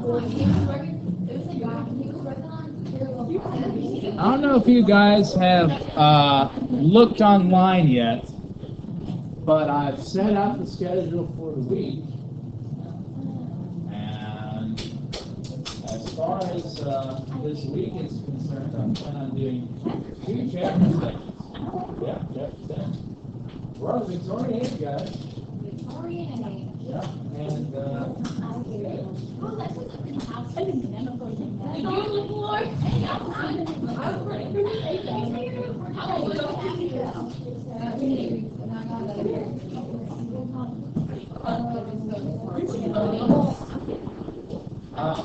I don't know if you guys have looked online yet, but I've set out the schedule for the week. And as far as this week is concerned, I'm planning on doing 2 chapter sections. Yeah, chapter sections. We're on the Victorian age, guys. Victorian age. Yeah, and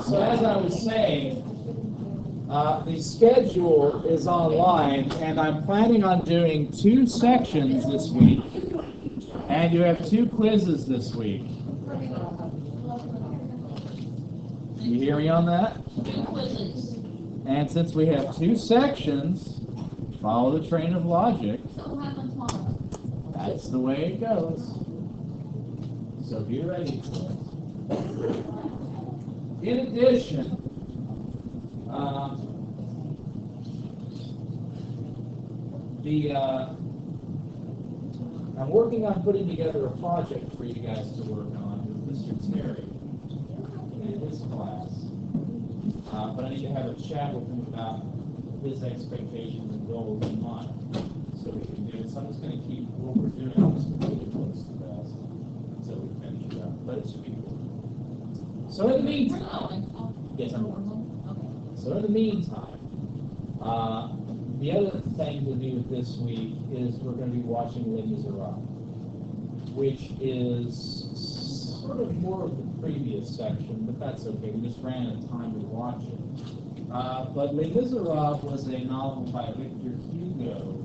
so as I was saying, the schedule is online, and I'm planning on doing 2 sections this week, and you have 2 quizzes this week. You hear me on that? And since we have 2 sections, follow the train of logic. That's the way it goes. So be ready for it. In addition, I'm working on putting together a project for you guys to work on with Mr. Terry in his class. But I need to have a chat with him about his expectations and goals in mind, so we can do it. So I'm just going to keep what we're doing. I'm just going to keep it close to that until we finish it up. But it should be cool. So in the meantime, yes, I'm working. So in the meantime, the other thing to do this week is we're going to be watching Les Miserables, which is sort of more of the previous section, but that's okay. We just ran out of time to watch it. But Les Miserables was a novel by Victor Hugo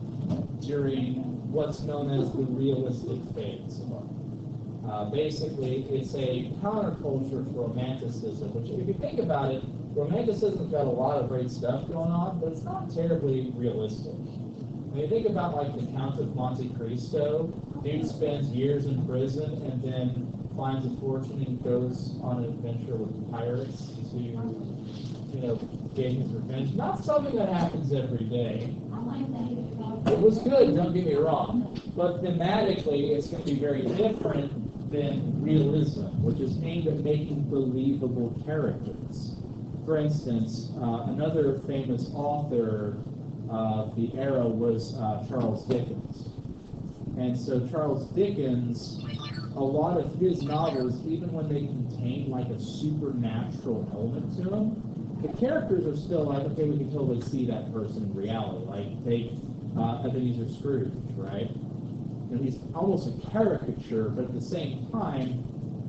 during what's known as the realistic phase of art. Basically, it's a counterculture for romanticism, which, if you think about it, romanticism's got a lot of great stuff going on, but it's not terribly realistic. When you think about, like, the Count of Monte Cristo, dude spends years in prison and then finds a fortune and goes on an adventure with pirates to, gain his revenge. Not something that happens every day. It was good, don't get me wrong, but thematically it's going to be very different than realism, which is aimed at making believable characters. For instance, another famous author of the era was Charles Dickens. And so Charles Dickens, a lot of his novels, even when they contain like a supernatural element to them, the characters are still like, okay, we can totally see that person in reality. Like, take Ebenezer Scrooge, right? And he's almost a caricature, but at the same time,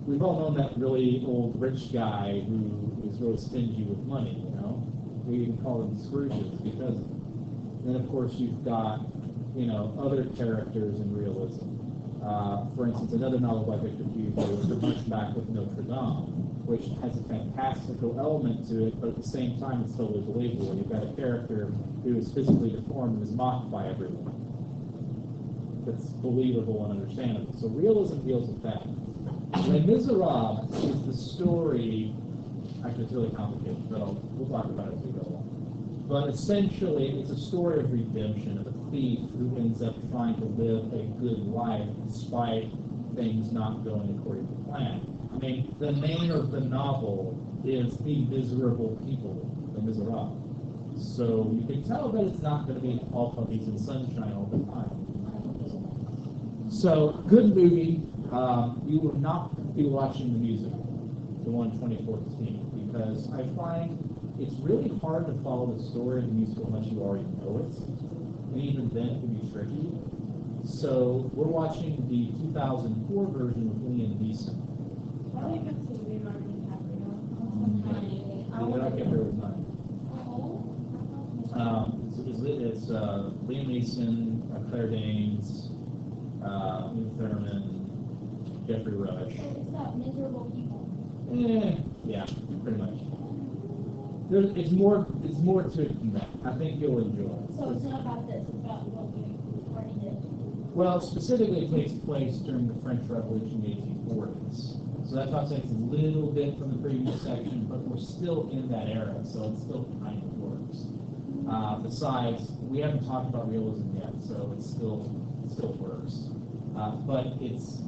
we've all known that really old rich guy who is really stingy with money, We even call them Scrooges because of it. Then, of course, you've got, other characters in realism. For instance, another novel by Victor Hugo is The Hunchback of Notre Dame, which has a fantastical element to it, but at the same time, it's totally believable. You've got a character who is physically deformed and is mocked by everyone. That's believable and understandable. So realism deals with that. Les Miserables is the story, actually it's really complicated, but we'll talk about it as we go along. But essentially, it's a story of redemption, of a thief who ends up trying to live a good life despite things not going according to plan. I mean, the name of the novel is The Miserable People, Les Miserables. So you can tell that it's not going to be all puppies and sunshine all the time. So, good movie. You will not be watching the musical, the one 2014, because I find it's really hard to follow the story of the musical unless you already know it, and even then it can be tricky. So we're watching the 2004 version with Liam Neeson. I can't remember his name. It's Liam Neeson, Claire Danes, Uma Thurman, Jeffrey Rush. It's about miserable people. Yeah, pretty much. It's more to it than that. I think you'll enjoy it. So it's not about this, it's about what we already did. Well, specifically it takes place during the French Revolution in the 1840s. So that's why I'm saying it's a little bit from the previous section, but we're still in that era, so it still kind of works. Besides, we haven't talked about realism yet, so it still works. But it's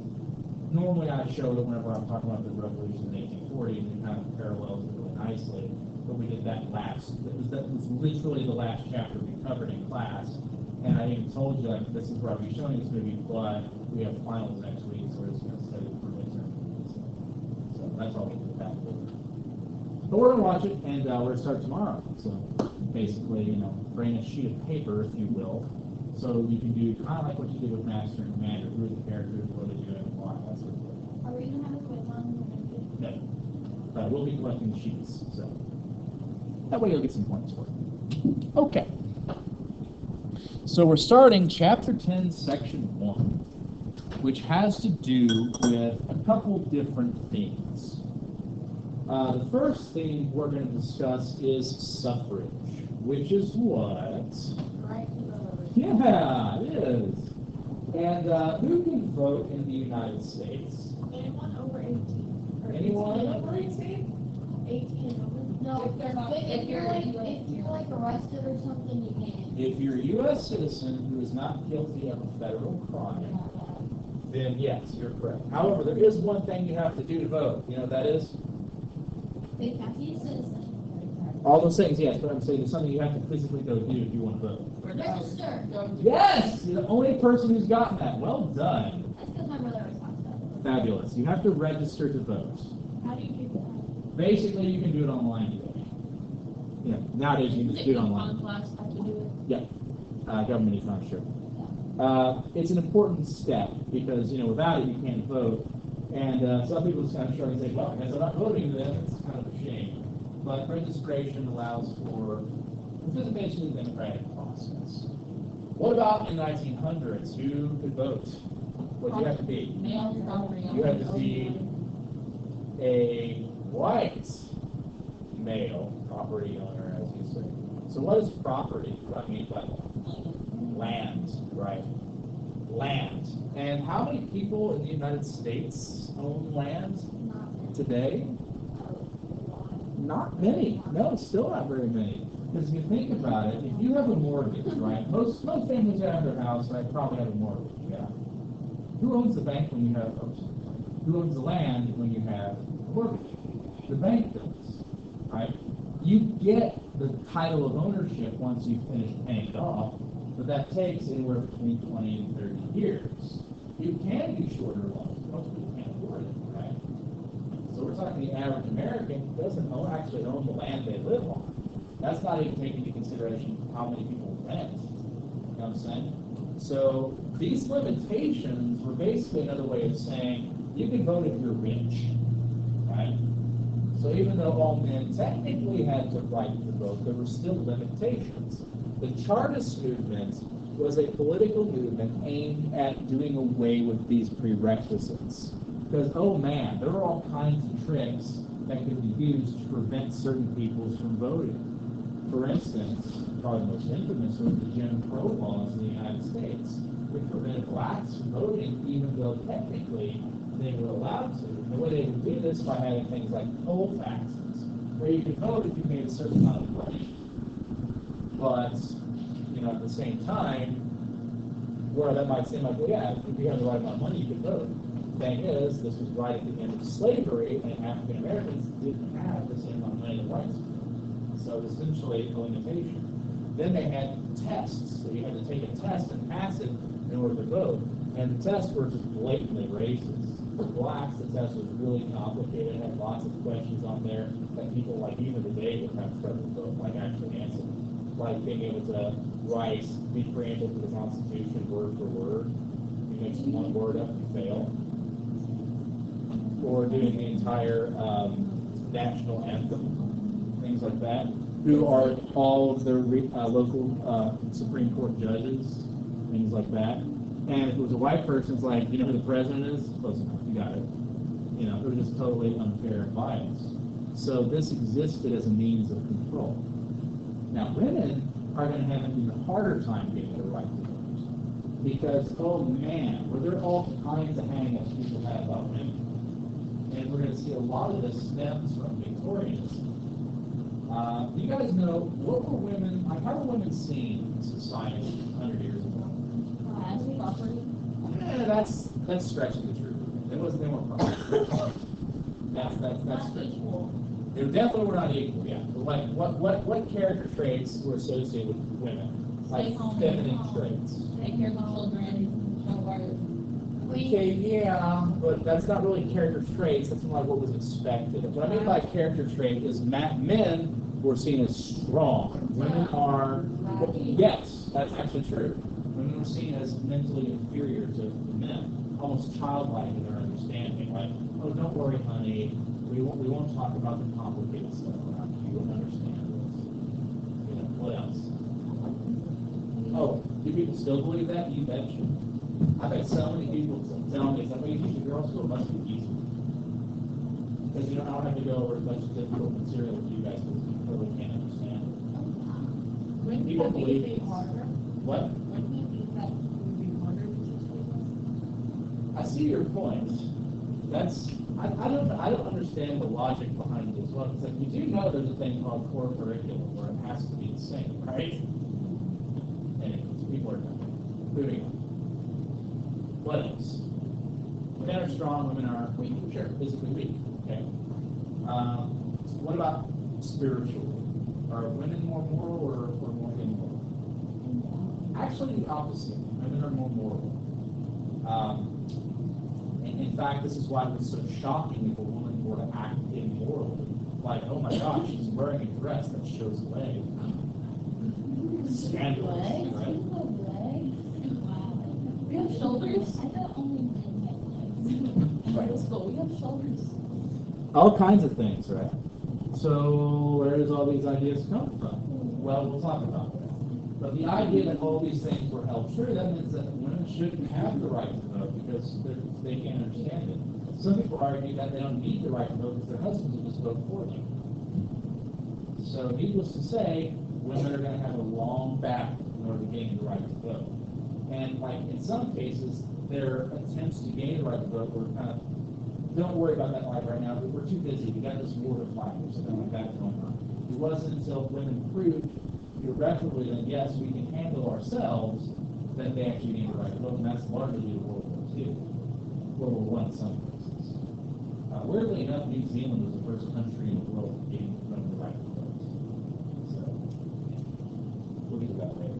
normally I show it whenever I'm talking about the revolution in 1840, and it kind of parallels it really nicely. But we did that last. That was literally the last chapter we covered in class. And I even told you, like, this is where I'll be showing this movie, but we have finals next week, so we're just going to study it for midterm. So that's all we did that for. But we're going to watch it, and we're going to start tomorrow. So basically, bring a sheet of paper, if you will, so you can do kind of like what you did with Master and Commander, who are the characters, what are they doing, and why, that sort of thing. Are we going to have a quiz on? No. We'll be collecting the sheets, so that way you'll get some points for it. Okay. So we're starting Chapter 10, Section 1, which has to do with a couple different themes. The first theme we're going to discuss is suffrage, which is what? Right to vote. Yeah, it is. And who can vote in the United States? Anyone over 18. Or Anyone? 18 over 18? 18 and over. No, if you're like arrested or something, you can't. If you're a U.S. citizen who is not guilty of a federal crime, then yes, you're correct. However, there is one thing you have to do to vote. You know what that is? They have to be a citizen. All those things, yes, but I'm saying there's something you have to physically go do if you want to vote. Register. Yes! You're the only person who's gotten that. Well done. That's because my brother was talking about Fabulous. You have to register to vote. it. How do you do that? Basically, you can do it online today. Nowadays you can just do it online. Class have to do it. Yeah, government is not sure. It's an important step because, without it you can't vote. And some people just kind of shrug and say, well, I guess I'm not voting then. It's kind of a shame. But registration allows for participation in the democratic process. What about in the 1900s? Who could vote? What do you have to be? You have to be a white male property owner, as you say. So what is property? What do I mean by that? Land, right? Land. And how many people in the United States own land today? Not many. No, still not very many. Because if you think about it, if you have a mortgage, right? Most families that have their house, right, probably have a mortgage, yeah. Who owns the bank when you have, who owns the land when you have a mortgage? The bank does, right? You get the title of ownership once you finish paying it off, but that takes anywhere between 20 and 30 years. You can do shorter loans, but most people can't afford it, right? So we're talking the average American doesn't actually own the land they live on. That's not even taking into consideration how many people rent. You know what I'm saying? So these limitations were basically another way of saying you can vote if you're rich, right? So even though all men technically had the right to vote, there were still limitations. The Chartist movement was a political movement aimed at doing away with these prerequisites. Because, oh man, there were all kinds of tricks that could be used to prevent certain peoples from voting. For instance, probably the most infamous was the Jim Crow laws in the United States, which prevented blacks from voting even though technically they were allowed to. And the way they would do this by having things like poll taxes, where you could vote if you made a certain amount of money. But, at the same time, where that might seem like, well, yeah, if you have the right amount of money, you could vote. The thing is, this was right at the end of slavery, and African Americans didn't have the same amount of money and rights. So essentially, a limitation. Then they had tests, so you had to take a test and pass it in order to vote. And the tests were just blatantly racist. For blacks, the test was really complicated. It had lots of questions on there that people, like even today, would have trouble vote, like actually answering. Like being able to write the preamble to the Constitution word for word. You mix one word up, you fail. Or doing the entire national anthem, things like that. Who are all of their local Supreme Court judges, things like that. And if it was a white person, it's like, you know who the president is? Close enough, you got it. It was just totally unfair and biased. So this existed as a means of control. Now, women are going to have an even harder time getting the right to vote. Because, oh man, were there all kinds of hang-ups people had about women. and we're going to see a lot of this stems from Victorianism. You guys know, what were women, like, how were women seen in society 100 years ago? That's stretching the truth. They weren't property. That's stretching. They definitely were not equal, yeah. But like, what character traits were associated with women? Like feminine traits. Take care of the children, Okay, yeah, but that's not really character traits. That's more like what was expected. What I mean by character trait is men were seen as strong. Women are, yes, that's actually true. Women were seen as mentally inferior to men, almost childlike in their understanding. Like, oh, don't worry, honey, we won't talk about the complicated stuff around you. You won't understand this. You know, what else? Oh, do people still believe that? You betcha. I've had so many people tell me, somebody teach the girls school must be easy. Because you don't have to go over a bunch of difficult material that you guys really can't understand. People believe it's harder. What? I see your point. That's I don't understand the logic behind it as well. Because like, you do know there's a thing called core curriculum where it has to be the same, right? Anyways, people are moving on. What else? Men are strong, women are weak. Sure, physically weak. Okay. What about spiritually? Are women more moral or more immoral? Actually, the opposite. Women are more moral. In fact, this is why it was so shocking if a woman were to act immorally. Like, oh my gosh, she's wearing a dress that shows leg. Scandalous, right? We have shoulders. I thought only men had legs. Right. But we have shoulders. All kinds of things, right? So where does all these ideas come from? Well, we'll talk about that. But the idea that all these things were held true, that means that women shouldn't have the right to vote because they can't understand it. Some people argue that they don't need the right to vote because their husbands will just vote for them. So needless to say, women are going to have a long battle in order to gain the right to vote. And like in some cases, their attempts to gain the right to vote were kind of, don't worry about that like right now, we're too busy, we got this war to fight or something like that going on. It wasn't until women proved irreparably that yes, we can handle ourselves, that they actually gained the right to vote, and that's largely due to World War II. World War I in some cases. Weirdly enough, New Zealand was the first country in the world to gain the right to vote. So, we'll get to that later.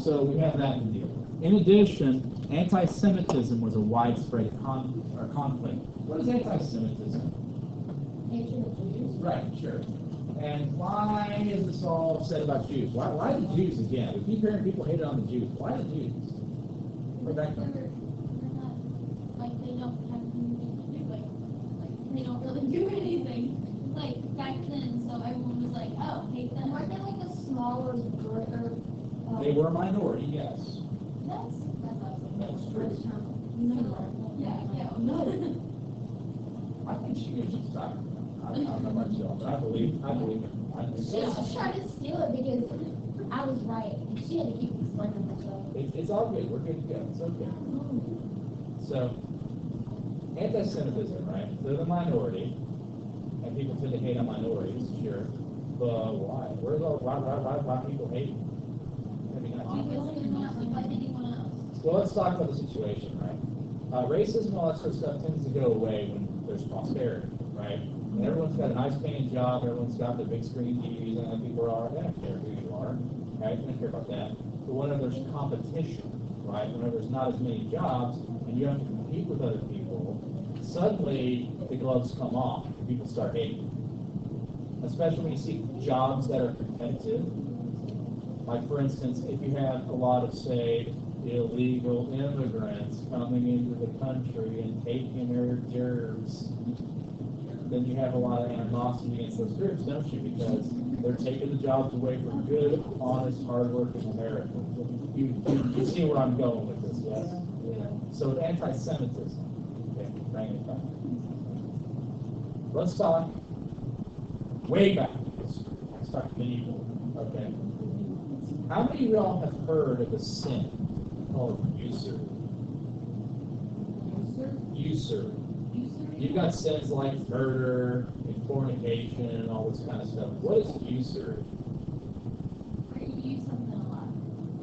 So we have that to deal with. In addition, anti-Semitism was a widespread conflict. What is anti-Semitism? Hatred of Jews. Right, sure. And why is this all said about Jews? Why the Jews again? We keep hearing people hate on the Jews. Why the Jews? Where'd that come from? They're not, like, they don't have anything to do, like, they don't really do anything. Like, back then, so everyone was like, oh, hate them. Weren't they like a smaller group? They were a minority, yes. That's true. No. I think she was just talking. I don't know about y'all, but I believe it. She was trying to steal it because I was right, and she had to keep explaining herself. It's all good. We're good to go. It's okay. So, anti-Semitism, right? They're the minority, and people tend to hate on minorities, sure. But why? Why people hate? Maybe not. Because they're not like anyone else. Well, let's talk about the situation, right? Racism and all that sort of stuff tends to go away when there's prosperity, right? And everyone's got a nice paying job, everyone's got their big screen TVs, and people are, they don't care who you are, right? They don't care about that. But whenever there's competition, right? Whenever there's not as many jobs, and you have to compete with other people, suddenly the gloves come off, and people start hating. Especially when you see jobs that are competitive. Like, for instance, if you have a lot of, say, illegal immigrants coming into the country and taking their jobs, then you have a lot of animosity against those groups, don't you? Because they're taking the jobs away from good, honest, hardworking Americans. You see where I'm going with this, yes? Yeah. So it's anti-Semitism. Okay, bring it back. Let's talk way back in history. Let's talk medieval. Okay. How many of y'all have heard of a sin called usury? Usury. You've got sins like murder and fornication and all this kind of stuff. What is usury? Where you use something a lot.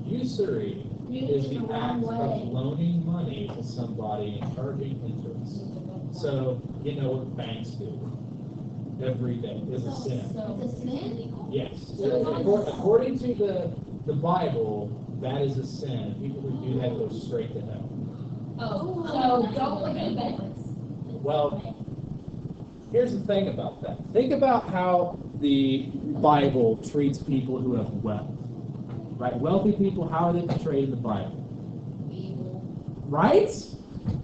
Usury is the the act wrong way. of loaning money to somebody and charging interest. So, you know what banks do every day is a sin. So it's a sin? Yes. According to the Bible, that is a sin. People who do that go straight to hell. Oh, so don't look at banks. Well, here's the thing about that. Think about how the Bible treats people who have wealth. Right? Wealthy people, how are they portrayed in the Bible? Evil. Right?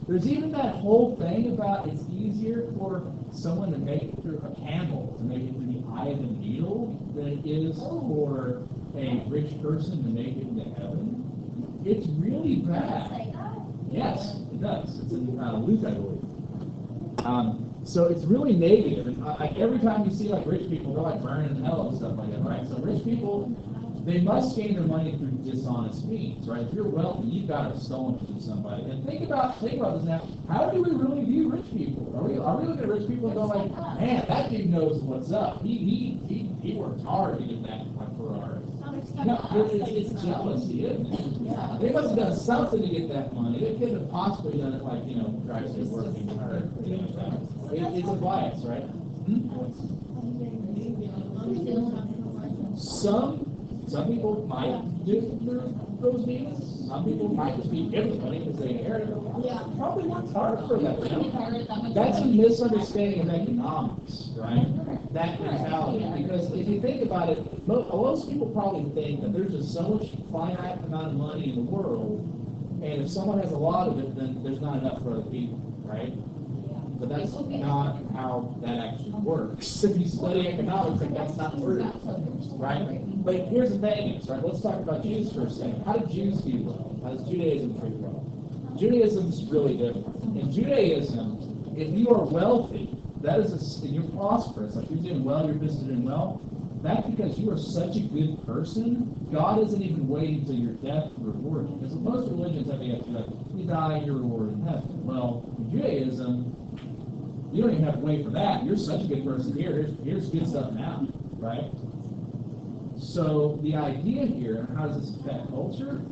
There's even that whole thing about it's easier for someone to make it through a camel to make it through the eye of a needle than it is for a rich person to make it into heaven. It's really bad. Say that? Yes, it does. It's in Luke, I believe. So it's really negative. And every time you see like rich people, they're like burning in hell and stuff like that, right? So rich people, they must gain their money through dishonest means, right? If you're wealthy, you've got to have stolen it from somebody. And think about this now. How do we really view rich people? Are we looking at rich people and go like, man, that dude knows what's up. He worked hard to get that Ferrari. No, it's jealousy, isn't it? They must have done something to get that money. They couldn't have possibly done it like, actually working hard. It's a bias, right? Some people might do those means. Some people might just be given money because they inherited it. Probably worked hard for that. That's a misunderstanding of economics, right? That mentality. Because if you think about it, most people probably think that there's just so much finite amount of money in the world, and if someone has a lot of it, then there's not enough for other people, right? But that's not how that actually works. If you study economics, like that's not true, right? But here's the thing, right? Let's talk about Jews for a second. How do Jews do well? How does Judaism treat well? Judaism is really different. In Judaism, if you are wealthy, that is and you're prosperous, like you're doing well, your business is doing well, that's because you are such a good person, God isn't even waiting until your death to reward you. Because most religions have you like, you die and you're rewarded in heaven. Well, in Judaism, you don't even have to wait for that. You're such a good person here. Here's good stuff now, right? So the idea here, how does this affect culture?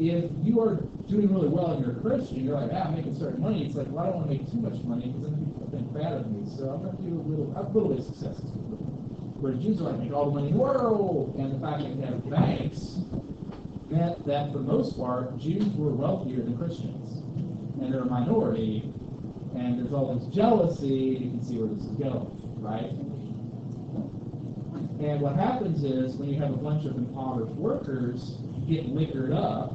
If you are doing really well and you're a Christian, you're like, I'm making certain money. It's like, well, I don't want to make too much money because then people think bad of me. So I'm going to do a little bit of successes. Where Jews are like, make all the money in the world. And the fact that they have banks meant that for the most part, Jews were wealthier than Christians. And they're a minority. And there's all this jealousy. You can see where this is going, right? And what happens is when you have a bunch of impoverished workers get liquored up,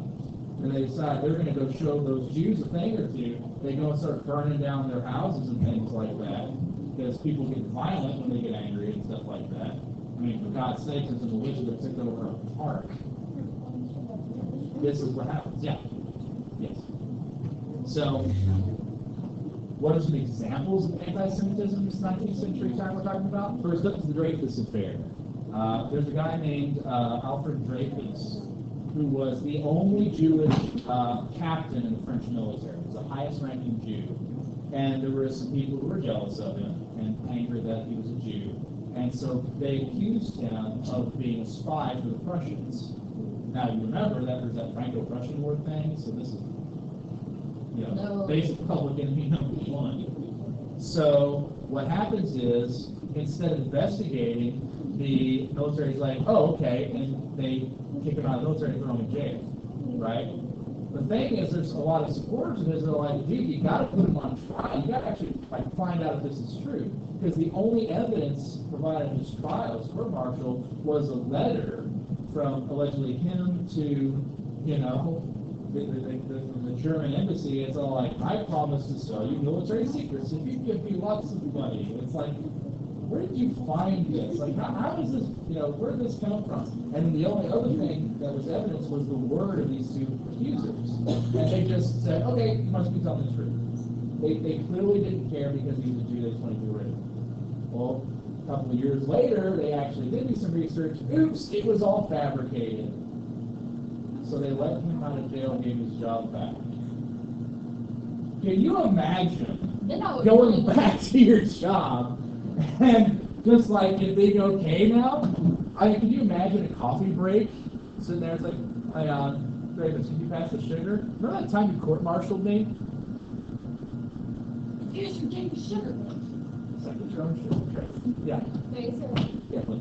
and they decide they're going to go show those Jews a thing or two, they go and start burning down their houses and things like that, because people get violent when they get angry and stuff like that. I mean, for God's sake, there's a militia that took over a park. This is what happens. Yeah. Yes. So, what are some examples of anti-Semitism in this 19th century time we're talking about? First up is the Dreyfus Affair. There's a guy named Alfred Dreyfus, who was the only Jewish captain in the French military. He was the highest-ranking Jew. And there were some people who were jealous of him and angry that he was a Jew. And so they accused him of being a spy for the Prussians. Now, you remember that there's that Franco-Prussian war thing, so this is basic public enemy number one. So what happens is, instead of investigating, the military's like, oh, okay, and they kick him out of the military and throw him in jail, right? The thing is, there's a lot of supporters of this that are like, dude, you got to put him on trial. You got to actually find out if this is true, because the only evidence provided in his trial, his court-martial, was a letter from allegedly him to, the German embassy. It's all like, I promise to sell you military secrets if you give me lots of money. It's like, where did you find this? Like, how does this, where did this come from? And the only other thing that was evidence was the word of these two accusers. And they just said, okay, you must be telling the truth. They clearly didn't care because he was a Jew, they just wanted to get rid of him. Well, a couple of years later, they actually did do some research. Oops, it was all fabricated. So they let him out of jail and gave his job back. Can you imagine Then I would going back to your job, and just like, if they go, okay now, can you imagine a coffee break? Sitting there, it's like, hey, Davis, can you pass the sugar? Remember that time you court-martialed me? Here's your daily sugar. It's like, it's your own sugar. Yeah. Okay, so Yeah, but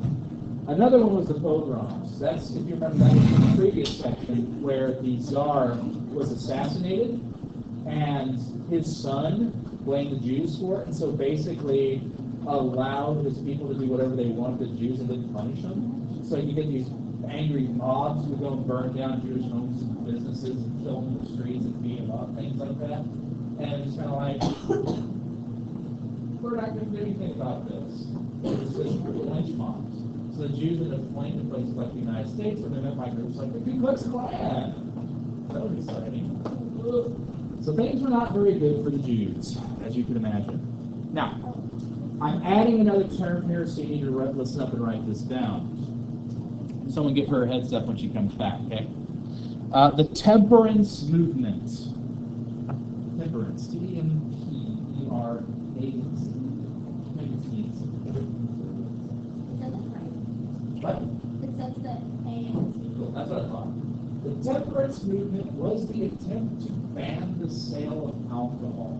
another one was the pogroms. That's, if you remember, that was in the previous section where the Tsar was assassinated, and his son blamed the Jews for it, and so basically allowed his people to do whatever they wanted to the Jews and didn't punish them. So you get these angry mobs who go and burn down Jewish homes and businesses and kill them in the streets and beat them up, things like that. And it's kind of like, we're not going to do anything about this. It's just lynch mobs. So the Jews ended up fleeing to places like the United States, where they met by groups like the Ku Klux Klan. That was exciting. So things were not very good for the Jews, as you can imagine. Now, I'm adding another term here, so you need to listen up and write this down. Someone give her a heads up when she comes back, okay? The temperance movement. Temperance. T-E-M-P-E-R-A-N-C. What? It says that ANC. Cool, that's what I thought. The temperance movement was the attempt to ban the sale of alcohol.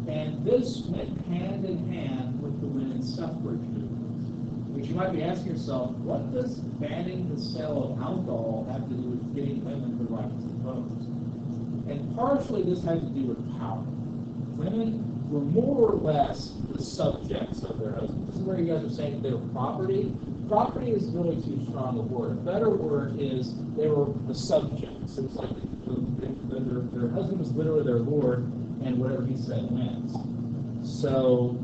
And this went hand in hand with the women's suffrage movement. Which you might be asking yourself, what does banning the sale of alcohol have to do with getting women the right to vote? And partially this has to do with power. Women were more or less the subjects of their husbands. This is where you guys are saying that they were property. Property is really too strong a word. A better word is they were the subjects. It was like their husband was literally their lord, and whatever he said went. So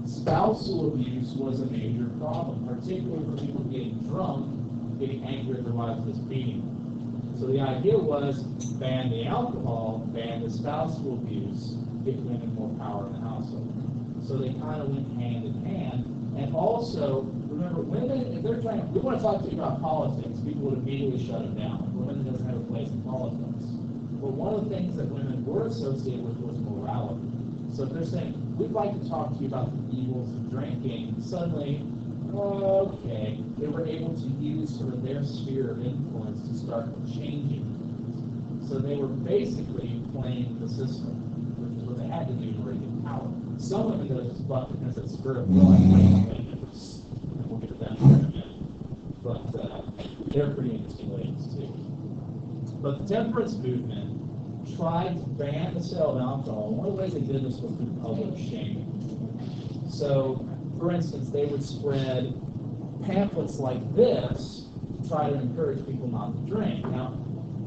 spousal abuse was a major problem, particularly for people getting drunk, getting angry at their wives just beating them. So the idea was ban the alcohol, ban the spousal abuse, give women more power in the household. So they kind of went hand in hand. And also, remember, women, if they're trying, we want to talk to you about politics, people would immediately shut it down. Women doesn't have a place in politics. But one of the things that women were associated with was morality. So if they're saying, we'd like to talk to you about the evils of drinking, suddenly, okay, they were able to use sort of their sphere of influence to start changing. So they were basically playing the system, which is what they had to do to really get power. Some women go just buck because it's spirit of will. We'll get to that in a minute. But they're pretty interesting ladies too. But the temperance movement tried to ban the sale of alcohol. One of the ways they did this was through public shaming. So, for instance, they would spread pamphlets like this to try to encourage people not to drink. Now,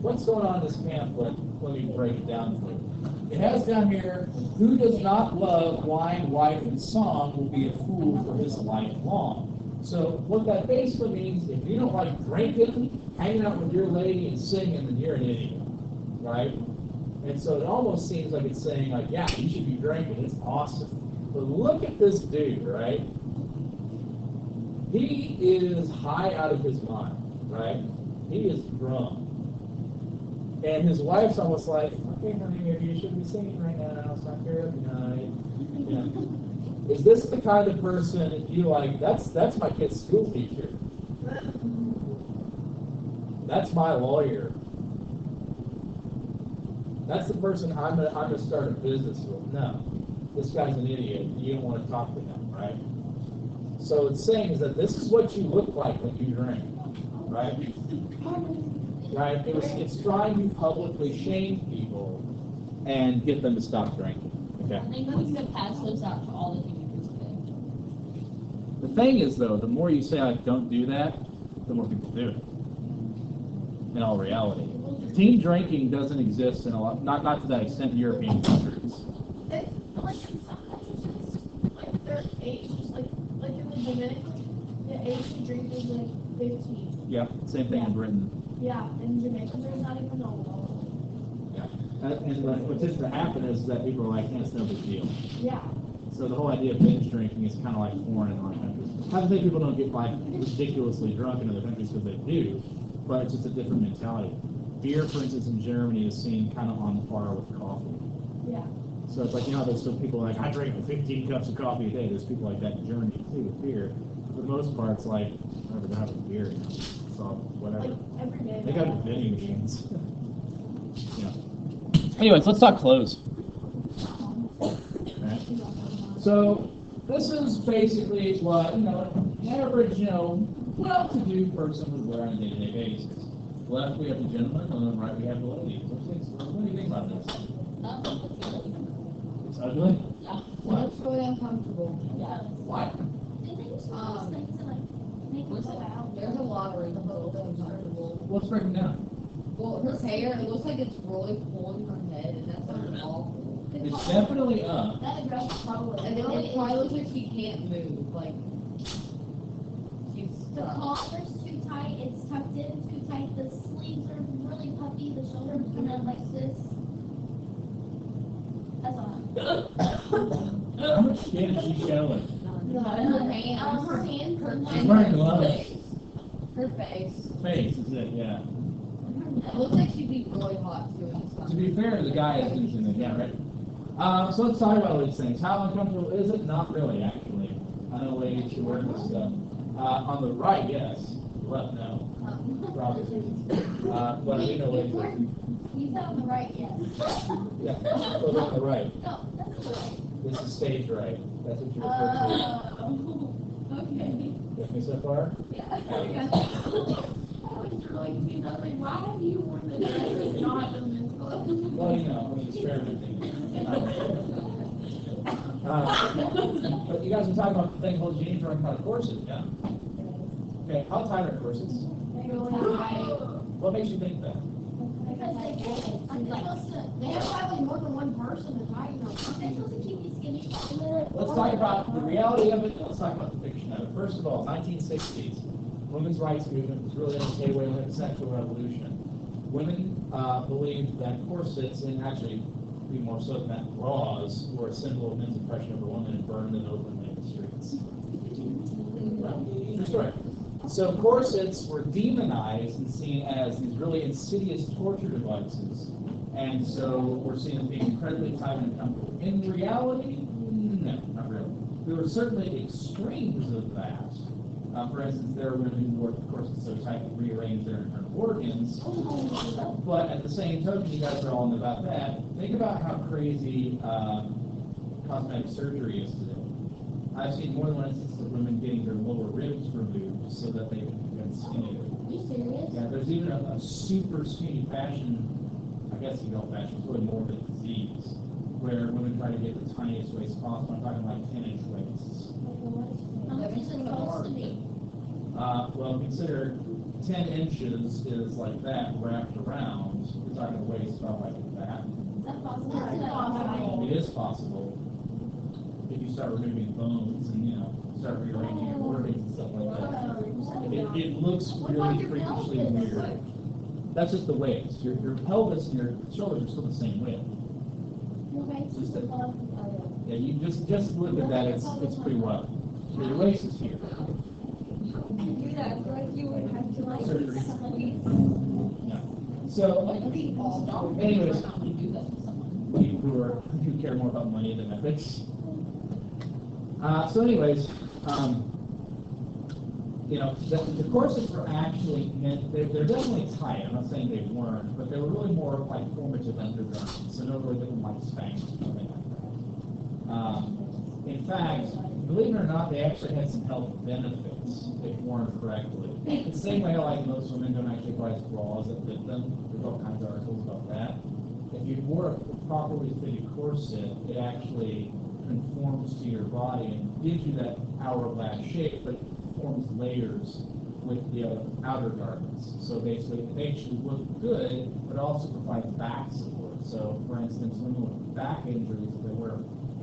what's going on in this pamphlet? Let me break it down for you. It has down here, who does not love wine, wife, and song will be a fool for his life long. So what that basically means, if you don't like drinking, hanging out with your lady and singing, then you're an idiot, right? And so it almost seems like it's saying, like, yeah, you should be drinking. It's awesome. But look at this dude, right? He is high out of his mind, right? He is drunk. And his wife's almost like, okay, honey, maybe you should be singing right now. It's not karaoke night. Yeah. Is this the kind of person you like, that's my kid's school teacher. That's my lawyer. That's the person I'm gonna start a business with. No. This guy's an idiot. You don't want to talk to him, right? So it's saying is that this is what you look like when you drink, right? Right? It's trying to publicly shame people and get them to stop drinking. Okay. I think we could pass those out to all the teenagers today. The thing is, though, the more you say like don't do that, the more people do it. In all reality, teen drinking doesn't exist in a lot, not to that extent in European countries. It's like in some countries, like their age is like in the Dominican, the age to drink is like 15. Yeah, same thing in Britain. Yeah, in Jamaica there's not even no law. Yeah, and what tends to happen is that people are like, it's no big deal. Yeah. So the whole idea of binge drinking is kind of like foreign in our countries. I don't think people don't get like ridiculously drunk in other countries because they do, but it's just a different mentality. Beer, for instance, in Germany is seen kind of on par with coffee. Yeah. So it's like, there's still people like, I drink 15 cups of coffee a day. There's people like that journey too with beer. For the most part, it's like, I'm never have a beer, so whatever. Like every day. They got vending machines. Anyways, let's talk clothes. Right? So this is basically what, average, well-to-do person would wear on a day-to-day basis. Left, we have the gentleman, on the right, we have the lady. What do you think about this? It's ugly? Yeah. Why? It's really uncomfortable. Yeah. Why? Did they use those things to like make it go out? There's a lot of reasons it's uncomfortable. Let's break them down. Well, her hair, it looks like it's really pulling her head, and that sounds awful. It's definitely up. That dress is probably. And then it probably looks like she can't move, like, she's The stuck. collar's too tight, it's tucked in too tight, the sleeves are really puffy, the shoulders come up like this. That's all. How much skin is she showing? Her hands. Her hands. She's wearing gloves. Her face. Face is it, yeah. It looks like she'd be really hot too in the To sun. be fair, the guy is using it, yeah, right? So let's talk about all these things. How uncomfortable is it? Not really, actually. I know ladies should wear this stuff. On the right, yes. The left, no. Probably. But you know ladies. You said on the right, yes. Yeah, so on the right. No, that's the right. This is stage right. That's what you refer to. Okay. Get me so far? Yeah. I was really confused. I was like, why have you worn this dress and not done this clothes? Well, I mean, experimenting. But you guys are talking about the thing called jeans or about corsets, yeah? Okay, how tight are corsets? What makes you think that? Because they have probably more than one person to tie them. They're supposed to keep you skinny. Let's talk about the reality of it. Let's talk about the fiction of it. First of all, 1960s, women's rights movement was really on the gateway of the sexual revolution. Women believed that corsets, and actually, be more so than that, bras, were a symbol of men's oppression over women and burned them openly in the streets. True story. So corsets were demonized and seen as these really insidious torture devices, and so we're seen as being incredibly tight and uncomfortable. In reality, no, not really. There were certainly extremes of that. For instance, there are women who wore corsets so tight to rearrange their internal organs. But at the same token, you guys are all in about that. Think about how crazy cosmetic surgery is today. I've seen more than one instance of women getting their lower ribs removed so that they can become skinnier. Are you serious? Yeah, there's even a super skinny fashion, I guess you know fashion, it's really more of a disease, where women try to get the tiniest waist possible. I'm talking like 10-inch waists. How much is it supposed to be? Well, consider 10 inches is like that wrapped around. You're talking a waist about like that. Is that possible? Is that possible? It is possible if you start removing bones and start rearranging your organs and stuff like that. It looks really freakishly weird. That's just the waist. Your pelvis and your shoulders are still the same width. Okay. Just that- Yeah, you just look at that. It's pretty wild. So your waist is here. Do that, like you would have to like Surgery. somebody. Yeah. So, anyways, people who care more about money than ethics. So anyways, the corsets were actually meant, they're definitely tight. I'm not saying they weren't, but they were really more like formative undergarments, so no really different like Spanx or something like that. In fact, believe it or not, they actually had some health benefits if worn correctly. The same way like most women don't actually buy bras that fit them. There's all kinds of articles about that. If you wore a properly fitted corset, it actually conforms to your body and gives you that hourglass shape, but forms layers with the outer garments. So basically, it makes you look good, but also provides back support. So, for instance, women with back injuries, if they wear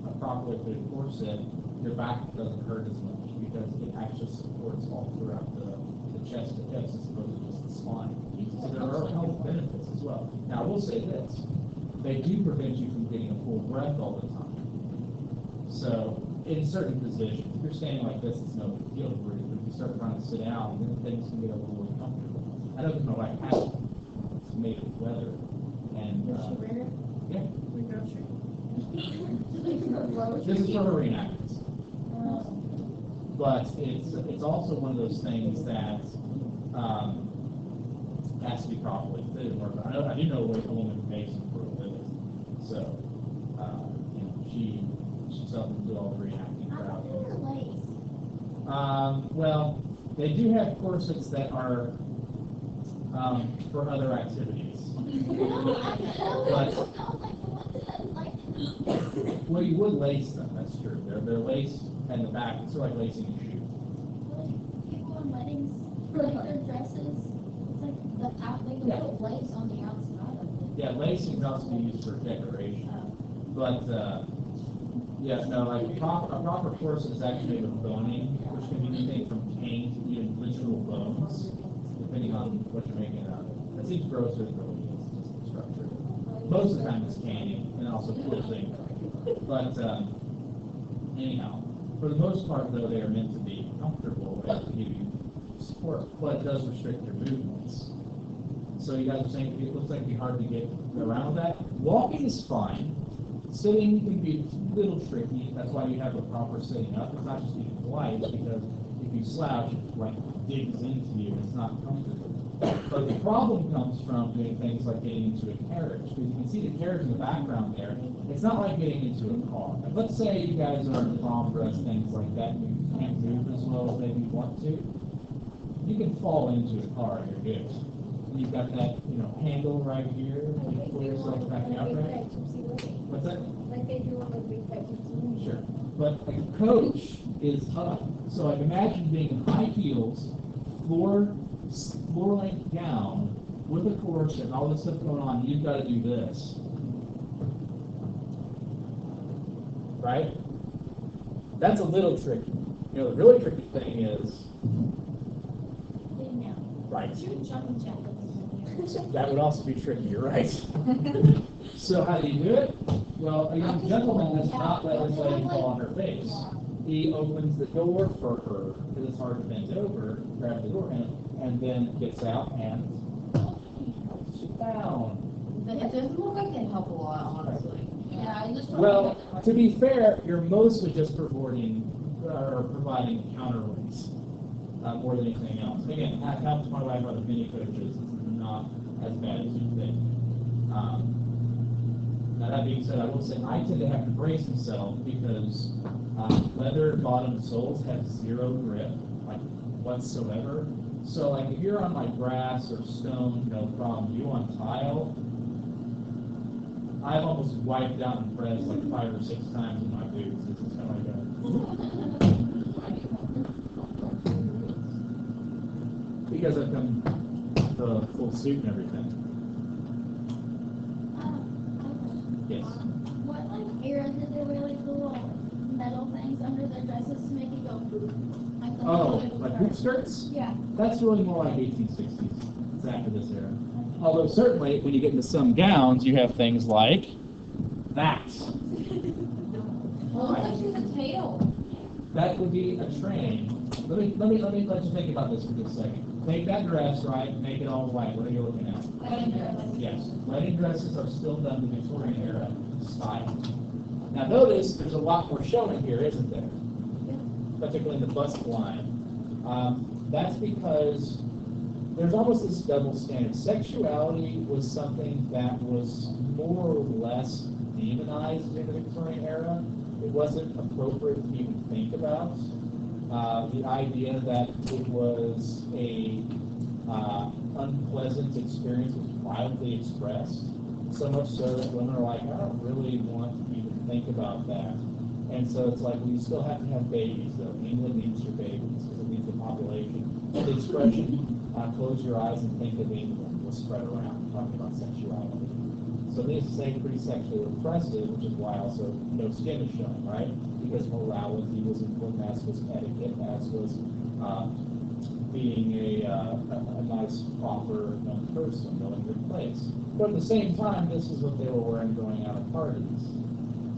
a properly fitted corset, your back doesn't hurt as much because it actually supports all throughout the chest to hips as opposed to just the spine. So there are health benefits as well. Now, I will say this. They do prevent you from getting a full breath all the time. So, in certain positions, if you're standing like this, it's no big deal to breathe. But if you start trying to sit down, then things can get a little uncomfortable. I know my wife has it. It's made with leather. And, Does she wear it? yeah. This is for reenactments. But it's also one of those things that has to be properly fitted. I do know a woman who makes them for a living, so she sells them to all the reenacting crowd. Well, they do have corsets that are for other activities. But well, you would lace them. That's true. They're laced at the back. It's sort of like lacing a shoe. People in weddings, like their dresses, it's like the little lace on the outside of it. Yeah, lacing can also be used for decoration. But yeah, no, like a proper corset is actually made of boning, which can be anything from cane to even literal bones, depending on what you're making it out of. That seems gross, but it really is just the structure. Most of the time it's cane and also quilting. But anyhow, for the most part, though, they are meant to be comfortable and to give you support, but it does restrict your movements. So you guys are saying it looks like it'd be hard to get around that. Walking is fine. Sitting can be a little tricky. That's why you have a proper sitting up. It's not just being polite, because if you slouch, it like digs into you. It's not comfortable. But the problem comes from doing things like getting into a carriage. Because you can see the carriage in the background there. It's not like getting into a car. And let's say you guys are in prom dress, things like that, and you can't move as well as maybe you want to. You can fall into a car and you're good. And you've got that, handle right here. You pull yourself back out, right? What's that? Like they do on the big pictures. Sure. But a coach is up. So like imagine being in high heels, floor length down, with a corset and all this stuff going on. You've got to do this. Right? That's a little tricky. The really tricky thing is, right. That would also be tricky, you're right. So how do you do it? Well, a young gentleman does not let his lady fall on her face. He opens the door for her, because it's hard to bend over, grab the door handle, and then gets out and helps you down. It doesn't look like they help a lot, honestly. Yeah, I just. Well, to be fair, you're mostly just providing counterweights more than anything else. Again, that helps my wife out of many coaches. It's not as bad as you think. Now that being said, I will say I tend to have to brace myself because leather bottom soles have zero grip, like whatsoever. So like if you're on like grass or stone, no problem. You on tile, I've almost wiped out and pressed like 5 or 6 times in my boots. It's just kind of like because I've done the full suit and everything. Yes. What era did they wear like the little metal things under their dresses to make it go poop? Like hoop skirts? Yeah. That's really more like 1860s. It's after this era. Although certainly when you get into some gowns, you have things like that. Well, it's like the tail. That would be a train. Let you think about this for just a second. Take that dress, right? Make it all white. What are you looking at? Yes. Wedding dresses are still done the Victorian era style. Now notice there's a lot more showing here, isn't there? Particularly in the bust line. That's because there's almost this double standard. Sexuality was something that was more or less demonized in the Victorian era. It wasn't appropriate to even think about. The idea that it was a unpleasant experience was widely expressed, so much so that women are like, I don't really want to even think about that. And so it's like, well, you still have to have babies, though. England needs your babies because it needs the population. The expression, close your eyes and think of England, was spread around, talking about sexuality. So this is saying pretty sexually repressive, which is why also no skin is showing, right? Because morality was important, as was etiquette, as was being a nice, proper young person, knowing your place. But at the same time, this is what they were wearing going out at parties.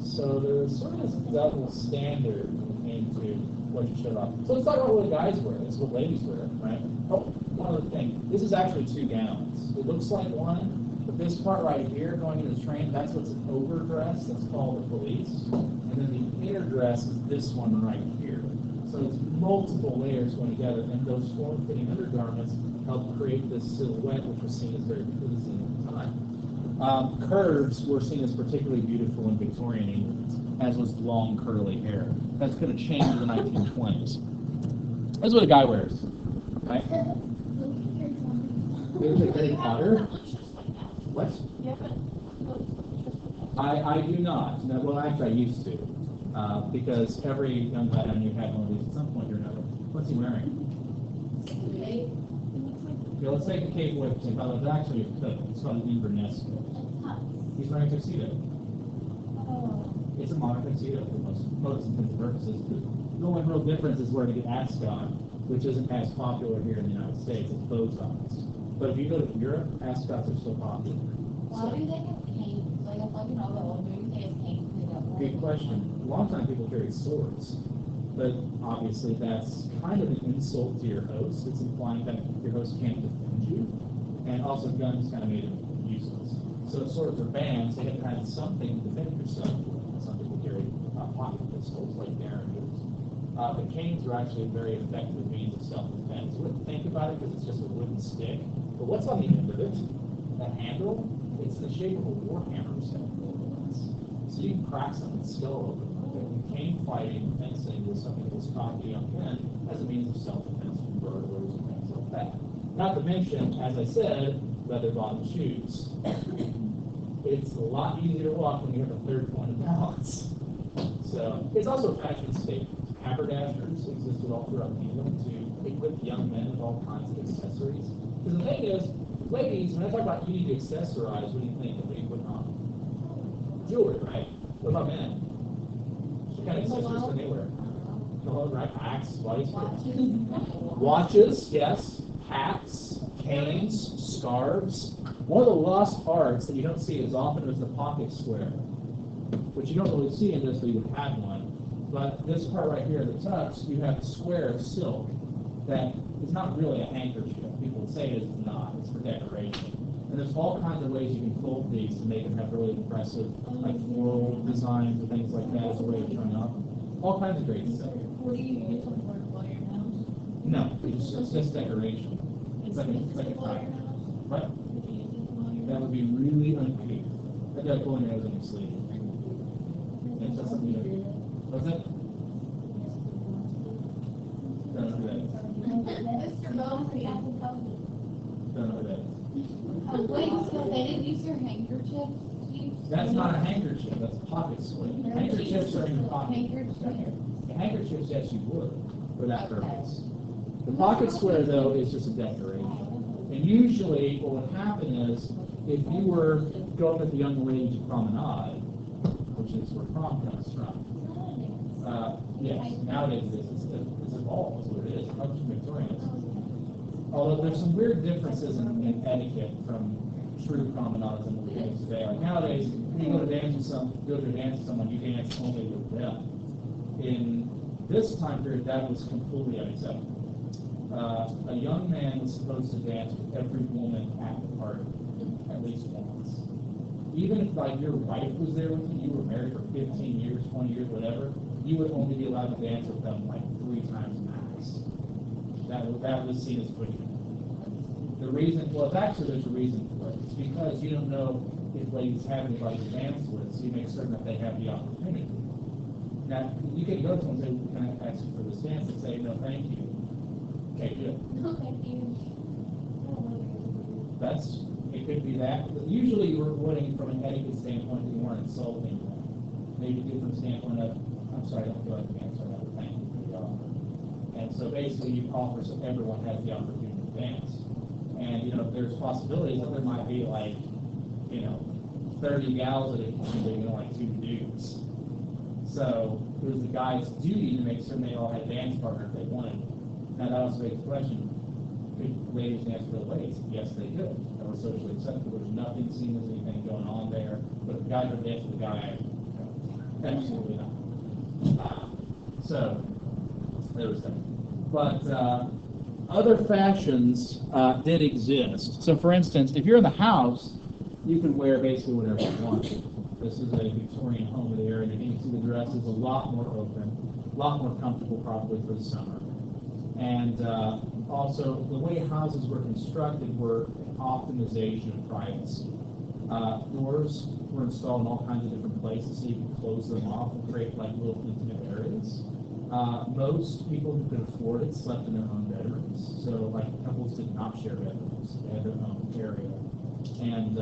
So there was sort of this double standard when it came to what you showed off. So let's talk about what guys wear. This is what ladies wear, right? Oh, one other thing. This is actually 2 gowns. It looks like one, but This part right here, going into the train, that's what's an overdress. That's called the police. And then the inner dress is this one right here. So it's multiple layers going together, and those form-fitting undergarments help create this silhouette, which was seen as very pleasing at the time. Curves were seen as particularly beautiful in Victorian England, as was long curly hair. That's going to change in the 1920s. That's what a guy wears, right? Is it Harry Potter? What? I do not. No, well, actually, I used to. Because every young lad I knew had one of these at some point or another. What's he wearing? Okay, let's take the cape with him. It's actually a coat. It's called an Inverness coat. He's wearing a tuxedo. It's a modern tuxedo for most intents and purposes. The only real difference is wearing the ascot, which isn't as popular here in the United States. It's bow ties. But if you go to Europe, ascots are still popular. Why do they have canes? Like, I thought, you know, the old movies, they have canes. Good question. A long time people carried swords, but obviously that's kind of an insult to your host. It's implying that your host can't defend you, and also guns kind of made it useless. So swords are banned, so you have to have something to defend yourself with. Some people carry pocket pistols like derringers. But canes are actually a very effective means of self-defense. You wouldn't think about it because it's just a wooden stick, but what's on the end of it? That handle? It's the shape of a warhammer set. So you can crack someone's skull open. Cane fighting, fencing was something that was taught to young men as a means of self-defense from burglars and things like that. Not to mention, as I said, leather-bottom shoes. It's a lot easier to walk when you have a third point of balance. So it's also a fashion statement. Haberdashers existed all throughout England to equip young men with all kinds of accessories. Because the thing is, ladies, when I talk about you need to accessorize, what do you think? What do you put on? Jewelry, right? What about men? What kind of accessories can they wear? Hello, right? Axe, spice, watches, yes. Hats, canes, scarves. One of the lost arts that you don't see as often is the pocket square, which you don't really see in this, but you would have one. But this part right here, the tux, you have a square of silk that is not really a handkerchief. People would say it is not. It's for decoration. And there's all kinds of ways you can fold these to make them have really impressive, like floral designs and things like that as a way of showing off. All kinds of great stuff. What do you use on board for your house? No, it's just decoration. It's like a tie. What? That would be really unpaid. I'd have pulling your nose on your sleeve. And so something you know. What's that? Don't know who that is. Mr. Bowles, you have to tell me. Don't know who that is. Oh, wait, so they didn't use your handkerchief? That's not a handkerchief, that's a pocket square. Handkerchiefs are in your pocket. Handkerchiefs, yes, you would, for that purpose. The pocket square, though, is just a decoration. And usually, what would happen is, if you were going with the young lady to promenade, which is where prom comes from, yes, nowadays it's evolved, is what it is. It comes from Victorianism. Although there's some weird differences in etiquette from true promenades and what we do today. Like nowadays, when you go to dance with someone, you dance only with them. In this time period, that was completely unacceptable. A young man was supposed to dance with every woman at the party at least once. Even if like your wife was there with you were married for 15 years, 20 years, whatever, you would only be allowed to dance with them like 3 times max. That was seen as pushing. The reason, well, actually there's a reason for it. It's because you don't know if ladies have anybody to dance with, so you make certain that they have the opportunity. Now, you can go to someone and say, can I ask you for this dance? And say, no, thank you. Okay, good. No, thank you. It could be that. But usually you were avoiding from an etiquette standpoint that you weren't insulting them. Maybe different standpoint of, I'm sorry, I don't feel like the dance right now, but thank you for the offer. And so basically you offer so everyone has the opportunity to dance. And, there's possibilities that there might be like, 30 gals at a time, like 2 dudes. So it was the guy's duty to make certain they all had a dance partner if they wanted. Now that also makes the question, could ladies dance for the ladies? Yes, they could. That was socially acceptable. There's nothing seen as anything going on there. But if the guy could dance with the guy, absolutely not. So there was that. But other fashions did exist. So for instance, if you're in the house, you can wear basically whatever you want. This is a Victorian home of the area. You can see the dress is a lot more open, a lot more comfortable probably for the summer. And also, the way houses were constructed were an optimization of privacy. Doors were installed in all kinds of different places so you could close them off and create like little intimate areas. Most people who could afford it slept in their own bedrooms. So like couples did not share bedrooms. They had their own area. And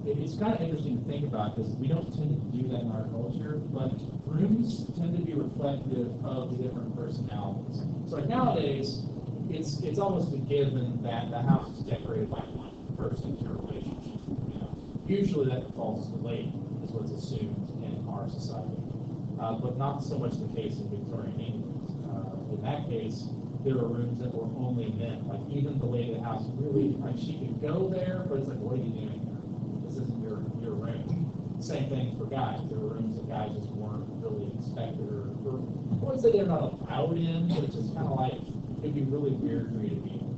it's kind of interesting to think about because we don't tend to do that in our culture, but rooms tend to be reflective of the different personalities. So like nowadays, it's almost a given that the house is decorated by one person in your relationship. You know, usually that falls to the lady, is what's assumed in our society. But not so much the case in Victorian England. In that case, there were rooms that were only men. Like even the lady of the house really, like she could go there, but it's like, what are you doing here? This isn't your room. Same thing for guys. There were rooms that guys just weren't really expected or I wouldn't say they're not allowed in, but it's just kind of like, it'd be really weird for you to be in.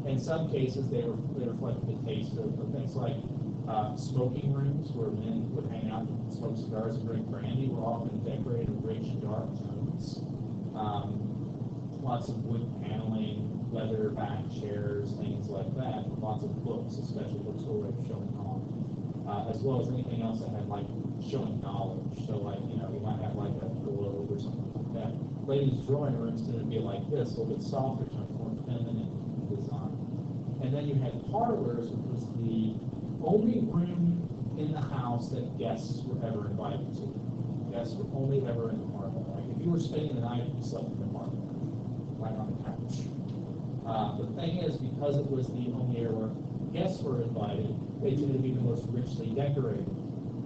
In some cases, they reflected the taste of things like smoking rooms where men would hang out and smoke cigars and drink brandy were often decorated with rich, dark tones. Lots of wood paneling, leather back chairs, things like that. Lots of books, especially books already showing on, as well as anything else that had like showing knowledge. So like, you know, you might have like a globe or something like that. Ladies' drawing rooms tend to be like this, a little bit softer, kind of more feminine design. And then you had parlors, which was the only room in the house that guests were ever invited to. Guests were only ever in the parlor. Like if you were spending the night, you slept in the parlor, right on the couch. The thing is, because it was the only area where guests were invited, they tended to be the most richly decorated.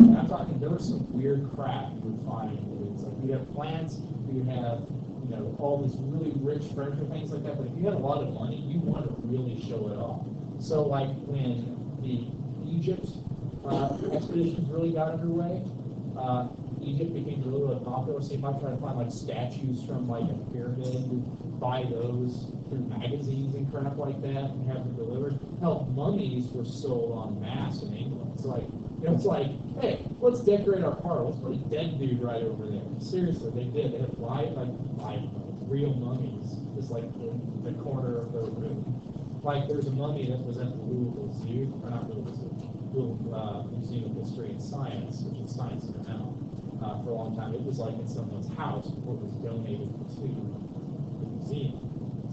And I'm talking, there was some weird crap you would find. It's like you have plants, you have, you know, all these really rich furniture, things like that. But if you had a lot of money, you wanted to really show it off. So like when the Egypt expeditions really got underway, Egypt became really, really popular, so you might try to find like statues from like a pyramid, and buy those through magazines and crap like that and have them delivered. Hell, mummies were sold en masse in England. It's like, you know, it's like, hey, let's decorate our parlor. Let's put a dead dude right over there. Seriously, they did. They had live real mummies just like in the corner of the room. Like there's a mummy that was at the Louisville Zoo, or not Louisville Zoo, Museum of History and Science, which is Science Center now, for a long time. It was like in someone's house before it was donated to the museum.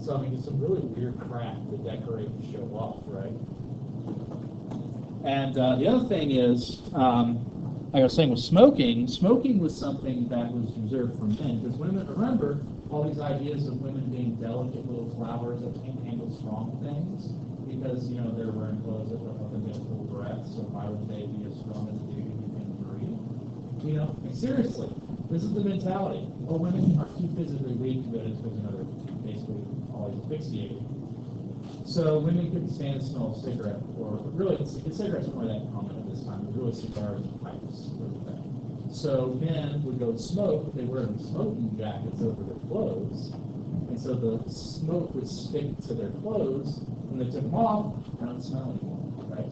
So I mean, it's some really weird crap to decorate and show off, right? And the other thing is, like I was saying with smoking was something that was reserved for men, because women, remember, all these ideas of women being delicate little flowers that can't handle strong things, because, you know, they're wearing clothes that look like they have full breath, so why would they be as strong as a dude who can breathe? You know, seriously, this is the mentality. Well, women are too physically weak to go into another, basically, always asphyxiated. So women couldn't stand the smell of cigarette, or really, cigarettes weren't that common at this time. It was really cigars and pipes were the thing. So men would go smoke, they wear smoking jackets over their clothes, and so the smoke would stick to their clothes. When they took them off, they don't smell anymore, right?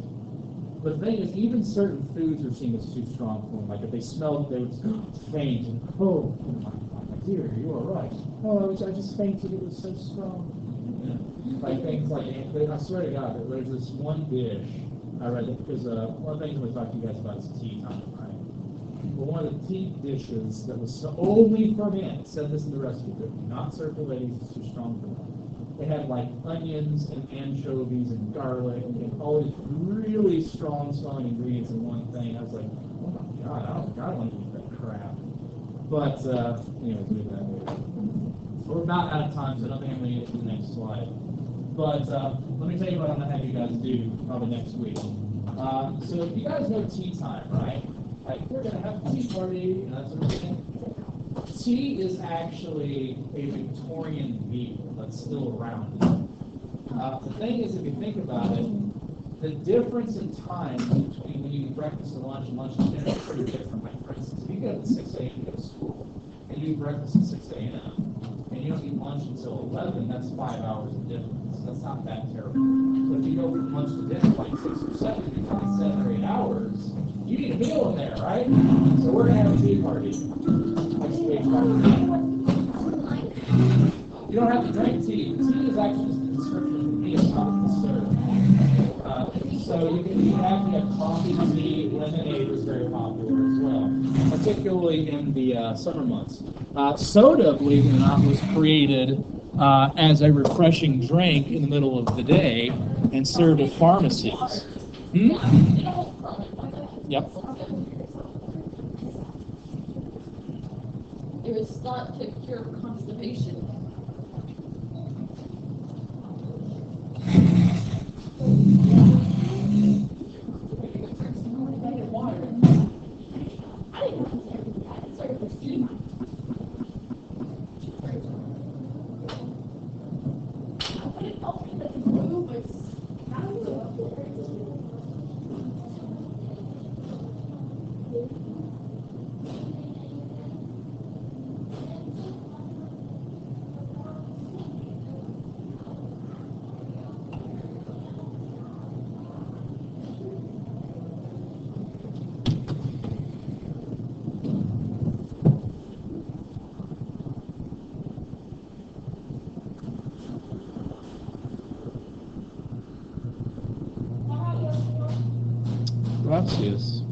But the thing is, even certain foods are seen as too strong for them. Like if they smelled, they would faint and, oh my dear, you are right. Oh, I just fainted, it was so strong. You know, like things like, I swear to God, there's this one dish I read that because one of the things we talked to you guys about is tea time, right? Well, one of the tea dishes that was only for men, said this in the recipe book, not served to ladies, it's too strong for them. They had like onions and anchovies and garlic and all these really strong smelling ingredients in one thing. I was like, oh my God, I don't want to eat that crap. But anyway, do that later. We're about out of time, so I don't think I'm going to get to the next slide. But let me tell you what I'm going to have you guys do probably next week. So you guys know tea time, right? Like we're going to have a tea party and that sort of thing. Tea is actually a Victorian meal that's still around. The thing is, if you think about it, the difference in time between when you eat breakfast and lunch and dinner is pretty different. Like, for instance, if you get up at 6 a.m. to go to school, and you eat breakfast at 6 a.m., and you don't eat lunch until 11, that's 5 hours of difference. that's not that terrible. But if you go from lunch to dinner like 6 or 7, you're talking 7 or 8 hours, you need a meal in there, right? So we're gonna have a tea party next week. You don't have to drink tea. The tea is actually just a description of the tea, it's not the syrup. So you have to have coffee, tea, lemonade is very popular as well, particularly in the summer months. Soda, believe it or not, was created as a refreshing drink in the middle of the day and served at pharmacies. Yep. It was thought to cure constipation. Gracias.